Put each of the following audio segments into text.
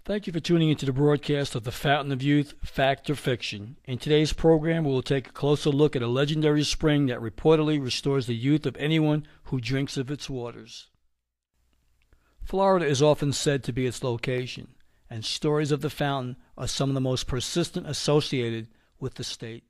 Thank you for tuning into the broadcast of The Fountain of Youth, Fact or Fiction. In today's program, we will take a closer look at a legendary spring that reportedly restores the youth of anyone who drinks of its waters. Florida is often said to be its location, and stories of the fountain are some of the most persistent associated with the state.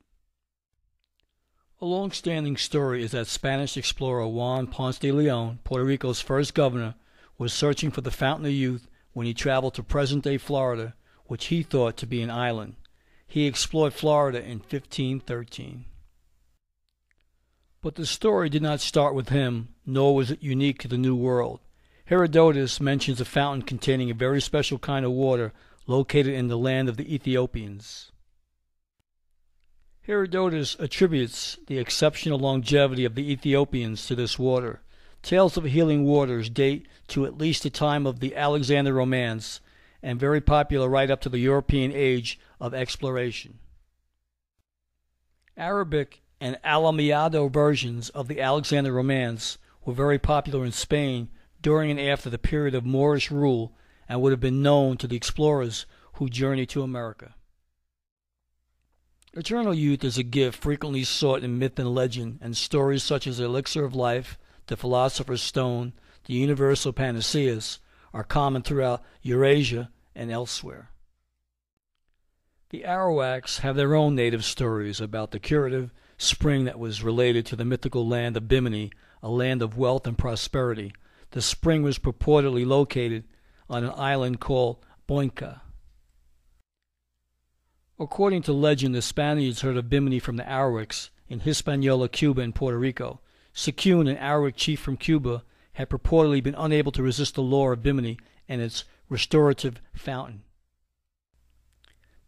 A long-standing story is that Spanish explorer Juan Ponce de Leon, Puerto Rico's first governor, was searching for the Fountain of Youth when he traveled to present-day Florida, which he thought to be an island. He explored Florida in 1513. But the story did not start with him, nor was it unique to the New World. Herodotus mentions a fountain containing a very special kind of water located in the land of the Ethiopians. Herodotus attributes the exceptional longevity of the Ethiopians to this water. Tales of healing waters date to at least the time of the Alexander Romance, and very popular right up to the European age of exploration. Arabic and Almohade versions of the Alexander Romance were very popular in Spain during and after the period of Moorish rule, and would have been known to the explorers who journeyed to America. Eternal youth is a gift frequently sought in myth and legend, and stories such as the elixir of life, the philosopher's stone, the universal panaceas are common throughout Eurasia and elsewhere. The Arawaks have their own native stories about the curative spring that was related to the mythical land of Bimini, a land of wealth and prosperity. The spring was purportedly located on an island called Boinca. According to legend, the Spaniards heard of Bimini from the Arawaks in Hispaniola, Cuba, and Puerto Rico. Secune, an Arawak chief from Cuba, had purportedly been unable to resist the lure of Bimini and its restorative fountain.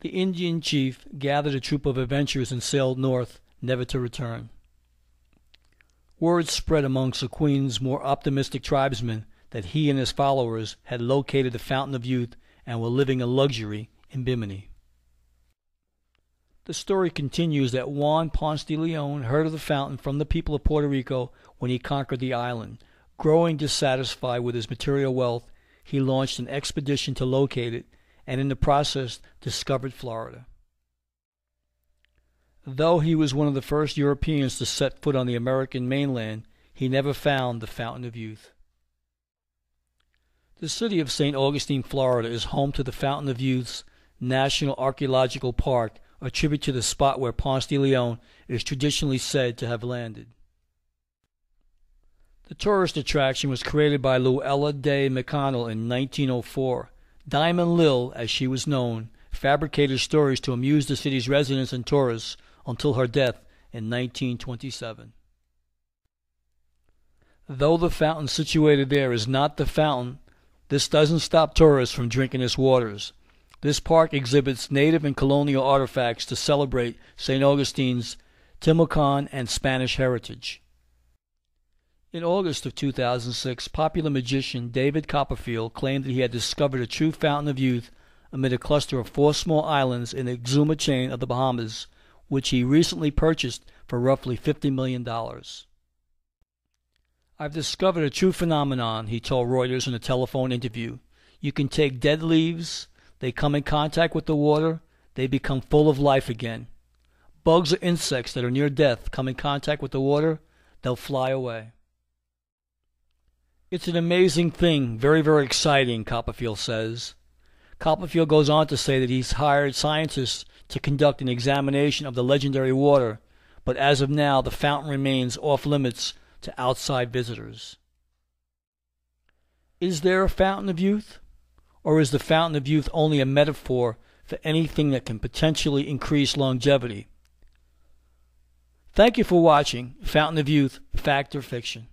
The Indian chief gathered a troop of adventurers and sailed north, never to return. Word spread among Secune's more optimistic tribesmen that he and his followers had located the Fountain of Youth and were living in luxury in Bimini. The story continues that Juan Ponce de Leon heard of the fountain from the people of Puerto Rico when he conquered the island. Growing dissatisfied with his material wealth, he launched an expedition to locate it, and in the process discovered Florida. Though he was one of the first Europeans to set foot on the American mainland, he never found the Fountain of Youth. The city of St. Augustine, Florida, is home to the Fountain of Youth's National Archaeological Park, a tribute to the spot where Ponce de Leon is traditionally said to have landed. The tourist attraction was created by Luella de McConnell in 1904. Diamond Lil, as she was known, fabricated stories to amuse the city's residents and tourists until her death in 1927. Though the fountain situated there is not the fountain, this doesn't stop tourists from drinking its waters. This park exhibits native and colonial artifacts to celebrate St. Augustine's Timocan and Spanish heritage. In August of 2006, popular magician David Copperfield claimed that he had discovered a true Fountain of Youth amid a cluster of 4 small islands in the Exuma chain of the Bahamas, which he recently purchased for roughly $50 million. "I've discovered a true phenomenon," he told Reuters in a telephone interview. "You can take dead leaves, they come in contact with the water, they become full of life again. Bugs or insects that are near death come in contact with the water, they'll fly away." "It's an amazing thing, very, very exciting," Copperfield says. Copperfield goes on to say that he's hired scientists to conduct an examination of the legendary water, but as of now, the fountain remains off limits to outside visitors. Is there a Fountain of Youth? Or is the Fountain of Youth only a metaphor for anything that can potentially increase longevity? Thank you for watching Fountain of Youth, Fact or Fiction.